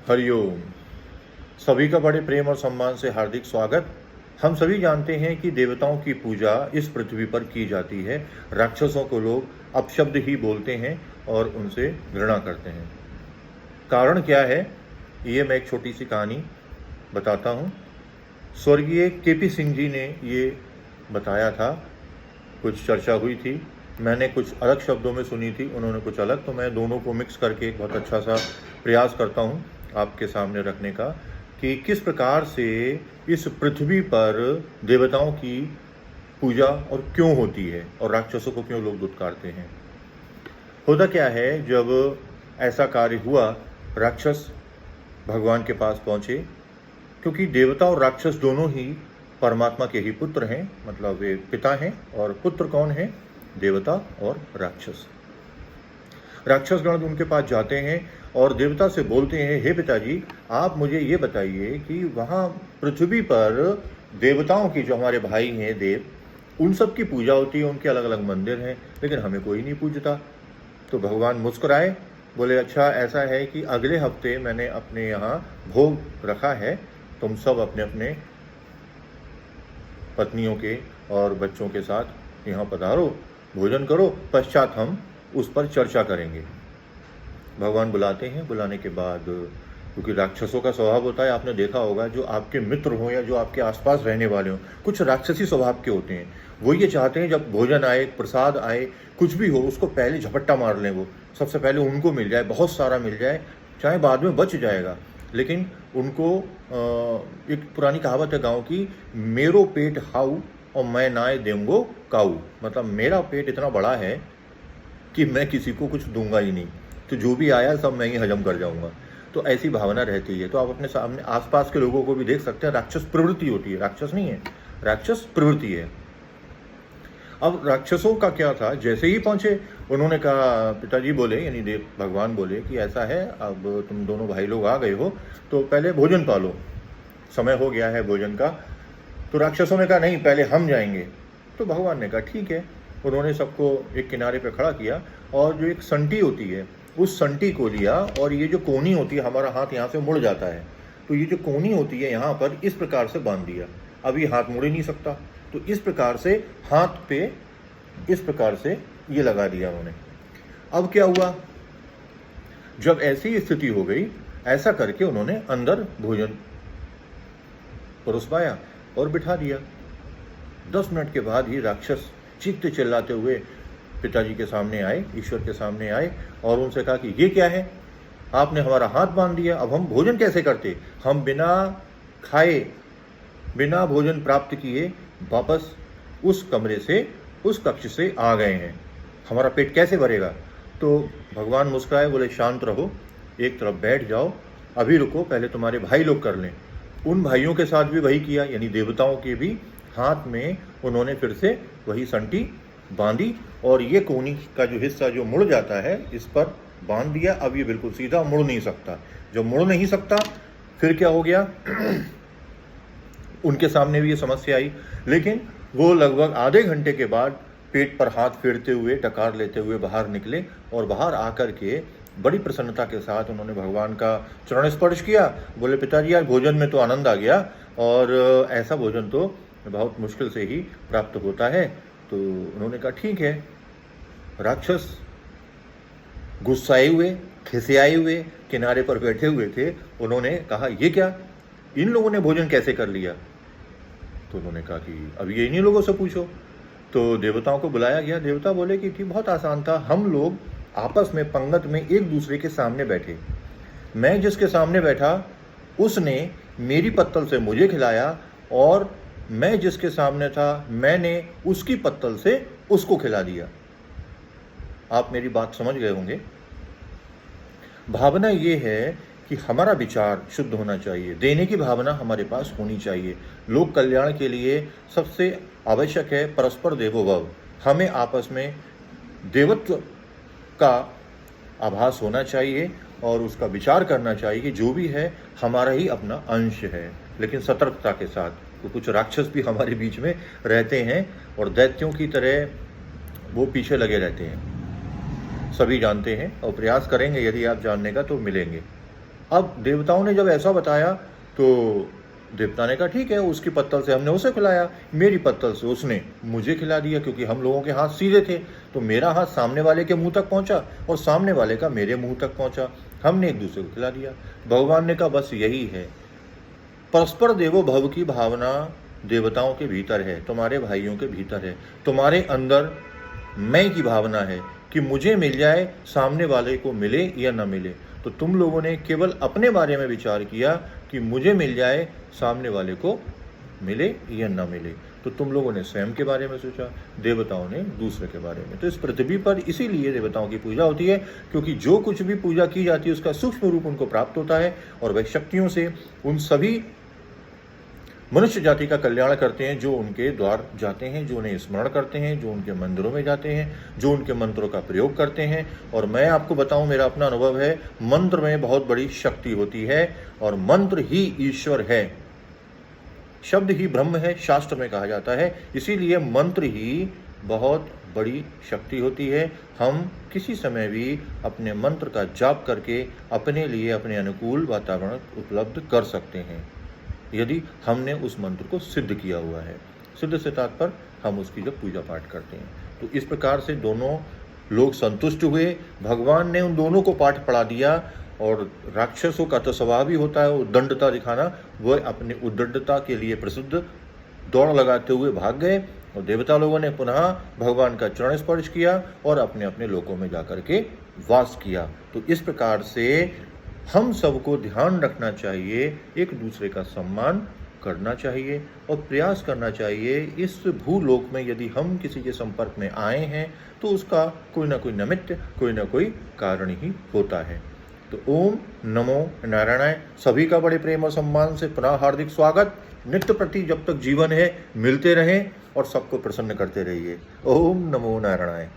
हरिओम। सभी का बड़े प्रेम और सम्मान से हार्दिक स्वागत। हम सभी जानते हैं कि देवताओं की पूजा इस पृथ्वी पर की जाती है। राक्षसों को लोग अपशब्द ही बोलते हैं और उनसे घृणा करते हैं। कारण क्या है, ये मैं एक छोटी सी कहानी बताता हूँ। स्वर्गीय केपी सिंह जी ने ये बताया था, कुछ चर्चा हुई थी, मैंने कुछ अलग शब्दों में सुनी थी, उन्होंने कुछ अलग, तो मैं दोनों को मिक्स करके एक बहुत अच्छा सा प्रयास करता हूँ आपके सामने रखने का कि किस प्रकार से इस पृथ्वी पर देवताओं की पूजा और क्यों होती है और राक्षसों को क्यों लोग दुत्कारते हैं। होता क्या है, जब ऐसा कार्य हुआ, राक्षस भगवान के पास पहुँचे, क्योंकि देवता और राक्षस दोनों ही परमात्मा के ही पुत्र हैं, मतलब वे पिता हैं। और पुत्र कौन है? देवता और राक्षस। राक्षस गण उनके पास जाते हैं और देवता से बोलते हैं, हे पिताजी, आप मुझे ये बताइए कि वहाँ पृथ्वी पर देवताओं की, जो हमारे भाई हैं देव, उन सब की पूजा होती है, उनके अलग अलग मंदिर हैं, लेकिन हमें कोई नहीं पूजता। तो भगवान मुस्कुराए, बोले, अच्छा ऐसा है कि अगले हफ्ते मैंने अपने यहाँ भोग रखा है, तुम सब अपने अपने पत्नियों के और बच्चों के साथ यहाँ पधारो, भोजन करो, पश्चात हम उस पर चर्चा करेंगे। भगवान बुलाते हैं। बुलाने के बाद, क्योंकि राक्षसों का स्वभाव होता है, आपने देखा होगा, जो आपके मित्र हों या जो आपके आसपास रहने वाले हों, कुछ राक्षसी स्वभाव के होते हैं। वो ये चाहते हैं जब भोजन आए, प्रसाद आए, कुछ भी हो, उसको पहले झपट्टा मार लें। वो सबसे पहले उनको मिल जाए, बहुत सारा मिल जाए, चाहे बाद में बच जाएगा, लेकिन उनको एक पुरानी कहावत है गाँव की, मेरो पेट हाउ और मैं नाय देंगो काऊ, मतलब मेरा पेट इतना बड़ा है कि मैं किसी को कुछ दूंगा ही नहीं, तो जो भी आया सब मैं ही हजम कर जाऊंगा। तो ऐसी भावना रहती है। तो आप अपने सामने आसपास के लोगों को भी देख सकते हैं, राक्षस प्रवृत्ति होती है, राक्षस नहीं है, राक्षस प्रवृत्ति है। अब राक्षसों का क्या था, जैसे ही पहुंचे उन्होंने कहा, पिताजी बोले, यानी देव भगवान बोले कि ऐसा है, अब तुम दोनों भाई लोग आ गए हो तो पहले भोजन पालो, समय हो गया है भोजन का। तो राक्षसों ने कहा, नहीं, पहले हम जाएंगे। तो भगवान ने कहा, ठीक है। उन्होंने सबको एक किनारे पे खड़ा किया और जो एक संटी होती है, उस संटी को लिया, और ये जो कोनी होती है, हमारा हाथ यहाँ से मुड़ जाता है, तो ये जो कोनी होती है यहाँ पर इस प्रकार से बांध दिया। अब ये हाथ मुड़ ही नहीं सकता, तो इस प्रकार से हाथ पे इस प्रकार से ये लगा दिया उन्होंने। अब क्या हुआ, जब ऐसी स्थिति हो गई, ऐसा करके उन्होंने अंदर भोजन परोसवाया और बिठा दिया। 10 मिनट के बाद ही राक्षस चीखते चिल्लाते हुए पिताजी के सामने आए, ईश्वर के सामने आए, और उनसे कहा कि ये क्या है, आपने हमारा हाथ बांध दिया, अब हम भोजन कैसे करते? हम बिना खाए, बिना भोजन प्राप्त किए वापस उस कमरे से, उस कक्ष से आ गए हैं, हमारा पेट कैसे भरेगा? तो भगवान मुस्कुराए, बोले, शांत रहो, एक तरफ बैठ जाओ, अभी रुको, पहले तुम्हारे भाई लोग कर लें। उन भाइयों के साथ भी वही किया, यानी देवताओं के भी हाथ में उन्होंने फिर से वही संटी बांधी, और ये कोनी का जो हिस्सा जो मुड़ जाता है, इस पर बांध दिया। अब ये बिल्कुल सीधा मुड़ नहीं सकता। जब मुड़ नहीं सकता, फिर क्या हो गया, उनके सामने भी ये समस्या आई, लेकिन वो लगभग आधे घंटे के बाद पेट पर हाथ फेरते हुए, डकार लेते हुए बाहर निकले, और बाहर आकर के बड़ी प्रसन्नता के साथ उन्होंने भगवान का चरण स्पर्श किया। बोले, पिताजी, यार भोजन में तो आनंद आ गया, और ऐसा भोजन तो बहुत मुश्किल से ही प्राप्त होता है। तो उन्होंने कहा, ठीक है। राक्षस गुस्साए हुए, खिसियाए हुए किनारे पर बैठे हुए थे। उन्होंने कहा, ये क्या, इन लोगों ने भोजन कैसे कर लिया? तो उन्होंने कहा कि अब ये इन्हीं लोगों से पूछो। तो देवताओं को बुलाया गया। देवता बोले कि बहुत आसान था, हम लोग आपस में पंगत में एक दूसरे के सामने बैठे, मैं जिसके सामने बैठा उसने मेरी पत्तल से मुझे खिलाया, और मैं जिसके सामने था मैंने उसकी पत्तल से उसको खिला दिया। आप मेरी बात समझ गए होंगे। भावना ये है कि हमारा विचार शुद्ध होना चाहिए, देने की भावना हमारे पास होनी चाहिए। लोक कल्याण के लिए सबसे आवश्यक है परस्पर देवो भव। हमें आपस में देवत्व का आभास होना चाहिए और उसका विचार करना चाहिए कि जो भी है हमारा ही अपना अंश है, लेकिन सतर्कता के साथ। तो कुछ राक्षस भी हमारे बीच में रहते हैं और दैत्यों की तरह वो पीछे लगे रहते हैं, सभी जानते हैं और प्रयास करेंगे, यदि आप जानने का तो मिलेंगे। अब देवताओं ने जब ऐसा बताया तो देवता ने कहा ठीक है, उसकी पत्तल से हमने उसे खिलाया, मेरी पत्तल से उसने मुझे खिला दिया, क्योंकि हम लोगों के हाथ सीधे थे। तो मेरा हाथ सामने वाले के मुंह तक पहुंचा और सामने वाले का मेरे मुंह तक पहुंचा, हमने एक दूसरे को खिला दिया। भगवान ने कहा बस यही है, परस्पर देवो भव की भावना देवताओं के भीतर है, तुम्हारे भाइयों के भीतर है। तुम्हारे अंदर मैं की भावना है कि मुझे मिल जाए, सामने वाले को मिले या न मिले। तो तुम लोगों ने केवल अपने बारे में विचार किया कि मुझे मिल जाए, सामने वाले को मिले या न मिले। तो तुम लोगों ने स्वयं के बारे में सोचा, देवताओं ने दूसरे के बारे में। तो इस पृथ्वी पर इसीलिए देवताओं की पूजा होती है, क्योंकि जो कुछ भी पूजा की जाती है उसका सूक्ष्म रूप उनको प्राप्त होता है, और वह शक्तियों से उन सभी मनुष्य जाति का कल्याण करते हैं जो उनके द्वार जाते हैं, जो उन्हें स्मरण करते हैं, जो उनके मंदिरों में जाते हैं, जो उनके मंत्रों का प्रयोग करते हैं। और मैं आपको बताऊं, मेरा अपना अनुभव है, मंत्र में बहुत बड़ी शक्ति होती है, और मंत्र ही ईश्वर है, शब्द ही ब्रह्म है, शास्त्र में कहा जाता है। इसीलिए मंत्र ही बहुत बड़ी शक्ति होती है। हम किसी समय भी अपने मंत्र का जाप करके अपने लिए अपने अनुकूल वातावरण उपलब्ध कर सकते हैं, यदि हमने उस मंत्र को सिद्ध किया हुआ है। सिद्ध से तात्पर्य हम उसकी जब पूजा पाठ करते हैं। तो इस प्रकार से दोनों लोग संतुष्ट हुए, भगवान ने उन दोनों को पाठ पढ़ा दिया। और राक्षसों का तो स्वभाव ही होता है उद्दंडता दिखाना, वह अपने उद्दंडता के लिए प्रसिद्ध दौड़ लगाते हुए भाग गए, और देवता लोगों ने पुनः भगवान का चरण स्पर्श किया और अपने अपने लोकों में जाकर के वास किया। तो इस प्रकार से हम सबको ध्यान रखना चाहिए, एक दूसरे का सम्मान करना चाहिए और प्रयास करना चाहिए। इस भूलोक में यदि हम किसी के संपर्क में आए हैं तो उसका कोई ना कोई निमित्त, कोई ना कोई कारण ही होता है। तो ओम नमो नारायणाय। सभी का बड़े प्रेम और सम्मान से पुनः हार्दिक स्वागत। नित्य प्रति जब तक जीवन है मिलते रहें और सबको प्रसन्न करते रहिए। ओम नमो नारायणाय।